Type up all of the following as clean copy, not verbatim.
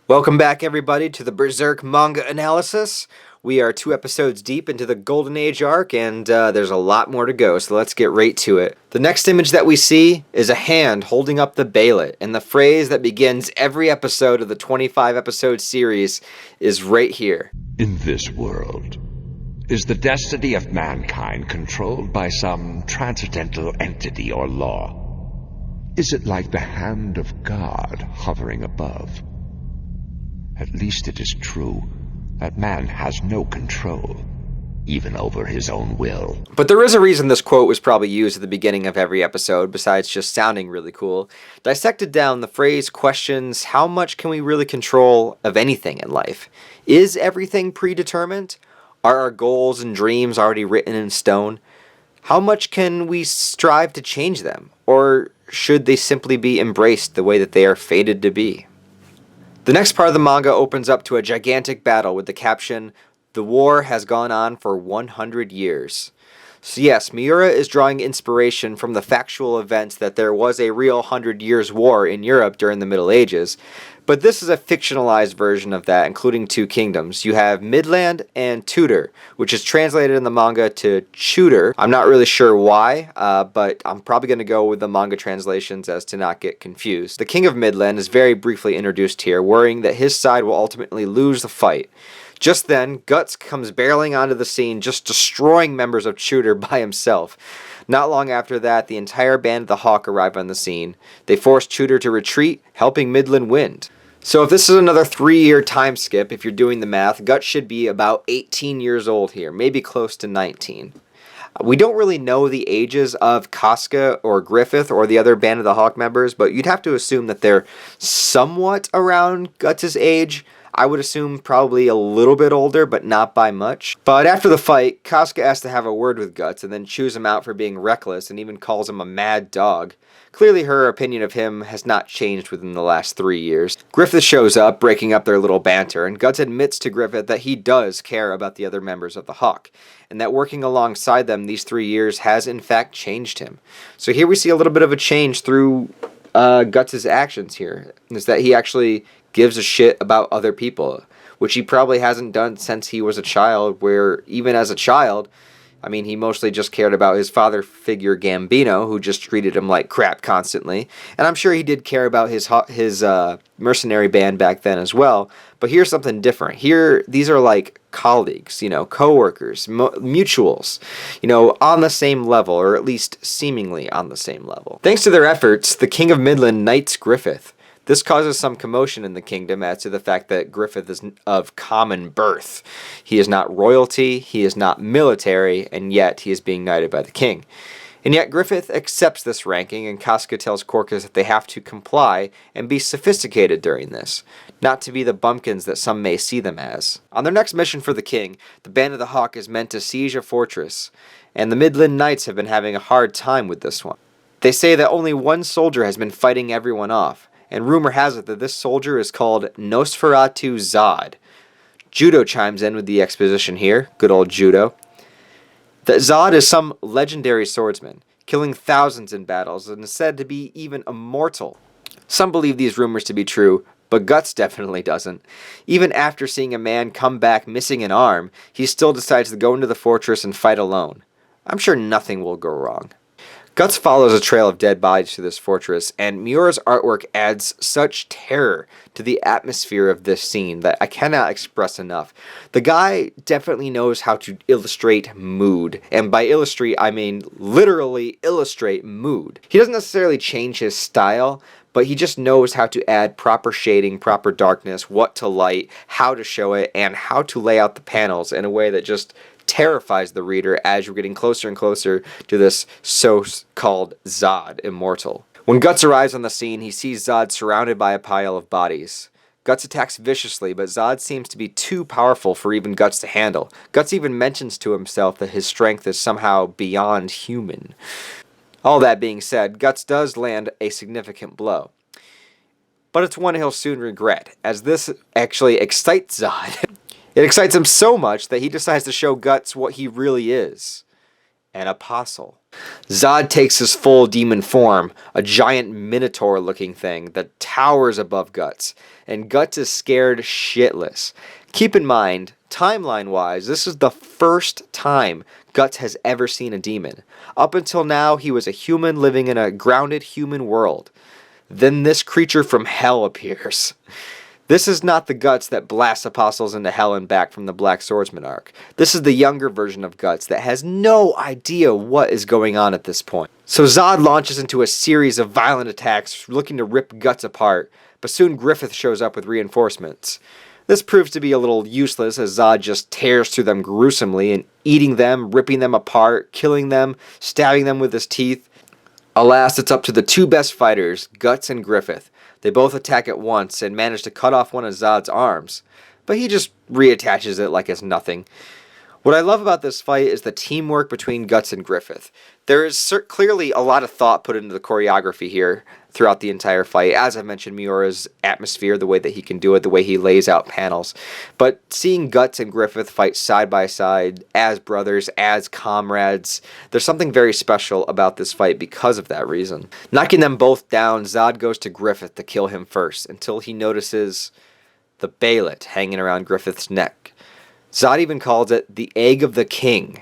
Welcome back, everybody, to the Berserk manga analysis. We are 2 episodes deep into the Golden Age arc, and there's a lot more to go, so let's get right to it. The next image that we see is a hand holding up the bailet, and the phrase that begins every episode of the 25-episode series is right here. In this world, is the destiny of mankind controlled by some transcendental entity or law? Is it like the hand of God hovering above? At least it is true that man has no control, even over his own will. But there is a reason this quote was probably used at the beginning of every episode, besides just sounding really cool. Dissected down, the phrase questions how much can we really control of anything in life? Is everything predetermined? Are our goals and dreams already written in stone? How much can we strive to change them? Or should they simply be embraced the way that they are fated to be? The next part of the manga opens up to a gigantic battle with the caption, "The war has gone on for 100 years. So yes, Miura is drawing inspiration from the factual events that there was a real 100 Years' War in Europe during the Middle Ages, but this is a fictionalized version of that, including 2 kingdoms. You have Midland and Tudor, which is translated in the manga to Tudor. I'm not really sure why, but I'm probably going to go with the manga translations as to not get confused. The King of Midland is very briefly introduced here, worrying that his side will ultimately lose the fight. Just then, Guts comes barreling onto the scene, just destroying members of Tudor by himself. Not long after that, the entire band of the Hawk arrive on the scene. They force Tudor to retreat, helping Midland win. So if this is another 3-year time skip, if you're doing the math, Guts should be about 18 years old here, maybe close to 19. We don't really know the ages of Casca or Griffith or the other Band of the Hawk members, but you'd have to assume that they're somewhat around Guts' age. I would assume probably a little bit older, but not by much. But after the fight, Casca asks to have a word with Guts and then chews him out for being reckless and even calls him a mad dog. Clearly her opinion of him has not changed within the last 3 years. Griffith shows up, breaking up their little banter, and Guts admits to Griffith that he does care about the other members of the Hawk, and that working alongside them these 3 years has in fact changed him. So here we see a little bit of a change through Guts' actions here, is that he actually gives a shit about other people, which he probably hasn't done since he was a child, where even as a child, I mean, he mostly just cared about his father figure Gambino, who just treated him like crap constantly. And I'm sure he did care about his mercenary band back then as well. But here's something different. Here, these are like colleagues, co-workers, mutuals, on the same level, or at least seemingly on the same level. Thanks to their efforts, the King of Midland knights Griffith. This causes some commotion in the kingdom as to the fact that Griffith is of common birth. He is not royalty, he is not military, and yet he is being knighted by the king. And yet Griffith accepts this ranking, and Casca tells Corcus that they have to comply and be sophisticated during this, not to be the bumpkins that some may see them as. On their next mission for the king, the Band of the Hawk is meant to siege a fortress, and the Midland Knights have been having a hard time with this one. They say that only one soldier has been fighting everyone off, and rumor has it that this soldier is called Nosferatu Zod. Judo chimes in with the exposition here, good old Judo. That Zod is some legendary swordsman, killing thousands in battles and is said to be even immortal. Some believe these rumors to be true, but Guts definitely doesn't. Even after seeing a man come back missing an arm, he still decides to go into the fortress and fight alone. I'm sure nothing will go wrong. Guts follows a trail of dead bodies to this fortress, and Miura's artwork adds such terror to the atmosphere of this scene that I cannot express enough. The guy definitely knows how to illustrate mood, and by illustrate I mean literally illustrate mood. He doesn't necessarily change his style, but he just knows how to add proper shading, proper darkness, what to light, how to show it, and how to lay out the panels in a way that just terrifies the reader as you're getting closer and closer to this so-called Zod immortal. When Guts arrives on the scene, he sees Zod surrounded by a pile of bodies. Guts attacks viciously, but Zod seems to be too powerful for even Guts to handle. Guts even mentions to himself that his strength is somehow beyond human. All that being said, Guts does land a significant blow. But it's one he'll soon regret, as this actually excites Zod. It excites him so much that he decides to show Guts what he really is. An apostle. Zod takes his full demon form, a giant minotaur-looking thing that towers above Guts, and Guts is scared shitless. Keep in mind, timeline-wise, this is the first time Guts has ever seen a demon. Up until now, he was a human living in a grounded human world. Then this creature from hell appears. This is not the Guts that blasts apostles into hell and back from the Black Swordsman arc. This is the younger version of Guts that has no idea what is going on at this point. So Zod launches into a series of violent attacks looking to rip Guts apart, but soon Griffith shows up with reinforcements. This proves to be a little useless as Zod just tears through them gruesomely and eating them, ripping them apart, killing them, stabbing them with his teeth. Alas, it's up to the two best fighters, Guts and Griffith. They both attack at once and manage to cut off one of Zod's arms, but he just reattaches it like it's nothing. What I love about this fight is the teamwork between Guts and Griffith. There is clearly a lot of thought put into the choreography here throughout the entire fight. As I mentioned, Miura's atmosphere, the way that he can do it, the way he lays out panels. But seeing Guts and Griffith fight side by side as brothers, as comrades, there's something very special about this fight because of that reason. Knocking them both down, Zod goes to Griffith to kill him first until he notices the Bailet hanging around Griffith's neck. Zod even calls it the Egg of the King.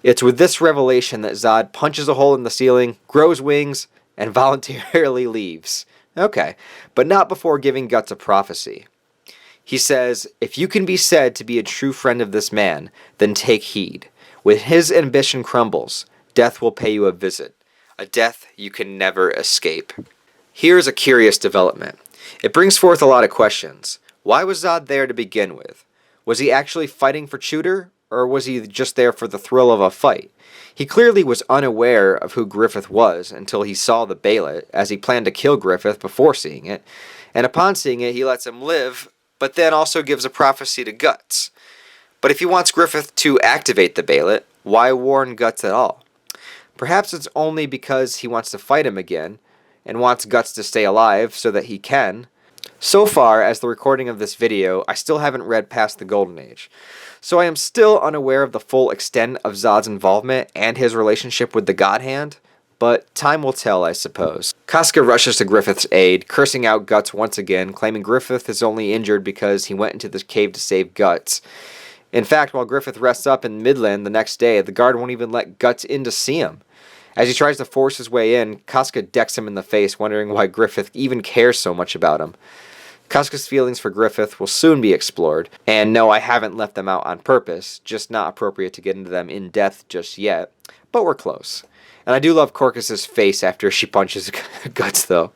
It's with this revelation that Zod punches a hole in the ceiling, grows wings, and voluntarily leaves. Okay, but not before giving Guts a prophecy. He says, "If you can be said to be a true friend of this man, then take heed. When his ambition crumbles, death will pay you a visit, a death you can never escape." Here's a curious development. It brings forth a lot of questions. Why was Zod there to begin with? Was he actually fighting for Tudor, or was he just there for the thrill of a fight? He clearly was unaware of who Griffith was until he saw the Bailet, as he planned to kill Griffith before seeing it, and upon seeing it he lets him live, but then also gives a prophecy to Guts. But if he wants Griffith to activate the Bailet, why warn Guts at all? Perhaps it's only because he wants to fight him again, and wants Guts to stay alive so that he can. So far, as the recording of this video, I still haven't read past the Golden Age, so I am still unaware of the full extent of Zod's involvement and his relationship with the God Hand, but time will tell, I suppose. Casca rushes to Griffith's aid, cursing out Guts once again, claiming Griffith is only injured because he went into the cave to save Guts. In fact, while Griffith rests up in Midland the next day, the guard won't even let Guts in to see him. As he tries to force his way in, Casca decks him in the face, wondering why Griffith even cares so much about him. Casca's feelings for Griffith will soon be explored, and no, I haven't left them out on purpose, just not appropriate to get into them in depth just yet, but we're close. And I do love Corcus's face after she punches Guts, though.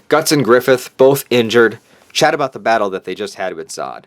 Guts and Griffith, both injured, chat about the battle that they just had with Zod.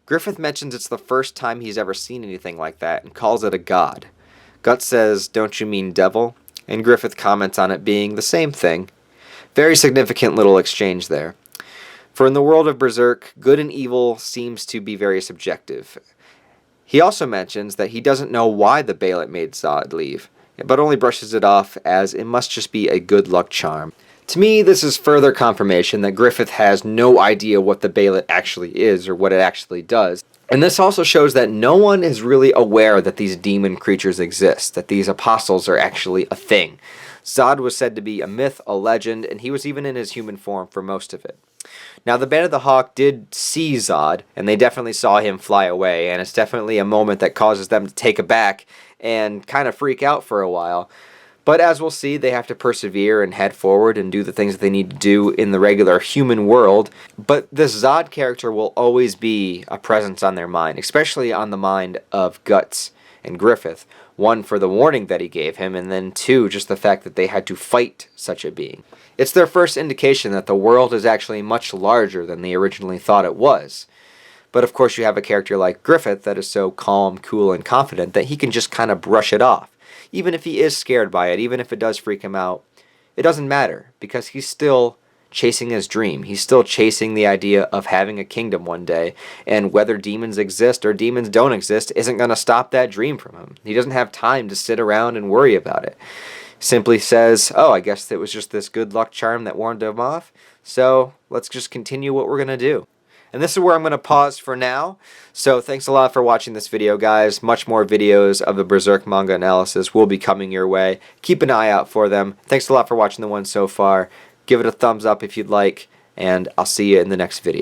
Griffith mentions it's the first time he's ever seen anything like that, and calls it a god. Guts says, "Don't you mean devil?" And Griffith comments on it being the same thing. Very significant little exchange there. For in the world of Berserk, good and evil seems to be very subjective. He also mentions that he doesn't know why the Bailet made Zod leave, but only brushes it off as it must just be a good luck charm. To me, this is further confirmation that Griffith has no idea what the Bailet actually is or what it actually does. And this also shows that no one is really aware that these demon creatures exist, that these apostles are actually a thing. Zod was said to be a myth, a legend, and he was even in his human form for most of it. Now, the Band of the Hawk did see Zod, and they definitely saw him fly away, and it's definitely a moment that causes them to take aback and kind of freak out for a while. But as we'll see, they have to persevere and head forward and do the things that they need to do in the regular human world. But this Zod character will always be a presence on their mind, especially on the mind of Guts and Griffith. One, for the warning that he gave him, and then two, just the fact that they had to fight such a being. It's their first indication that the world is actually much larger than they originally thought it was. But of course you have a character like Griffith that is so calm, cool, and confident that he can just kind of brush it off. Even if he is scared by it, even if it does freak him out, it doesn't matter, because he's still chasing his dream. He's still chasing the idea of having a kingdom one day, and whether demons exist or demons don't exist isn't going to stop that dream from him. He doesn't have time to sit around and worry about it. Simply says, oh, I guess it was just this good luck charm that warned him off, so let's just continue what we're going to do. And this is where I'm going to pause for now. So thanks a lot for watching this video, guys. Much more videos of the Berserk manga analysis will be coming your way. Keep an eye out for them. Thanks a lot for watching the one so far. Give it a thumbs up if you'd like, and I'll see you in the next video.